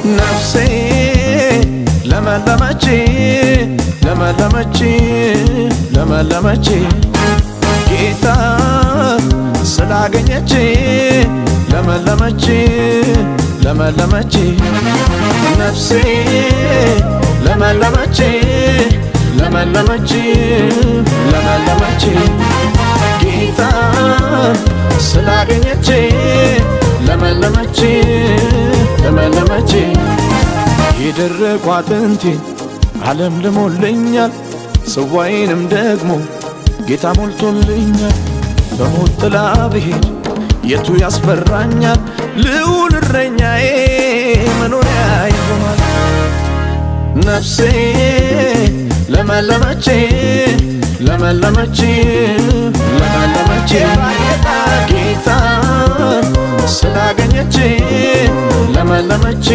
ነፍሴ ለመለመች ለመለመች ለመለመች ጌታ ስላገኘች ለመለመች ለመለመች ነፍሴ ለመለመች ለመለመች ለመለመች ጌታ ስላገኘች ለመለመች ለመለመች የደረቁ አጥንቴን ዓለም ልሞልኛል ጽዋዬንም ደግሞ ጌታ ሞልቶልኛል በሞት ጥላ ብሄድ የቱ ያስፈራኛል ልዑል እረኛዬ መኖሪያ ይሆናል ነፍሴ ለመለመች ለመለመች ለመለመች ጌታ ስላገኘች ለመለመች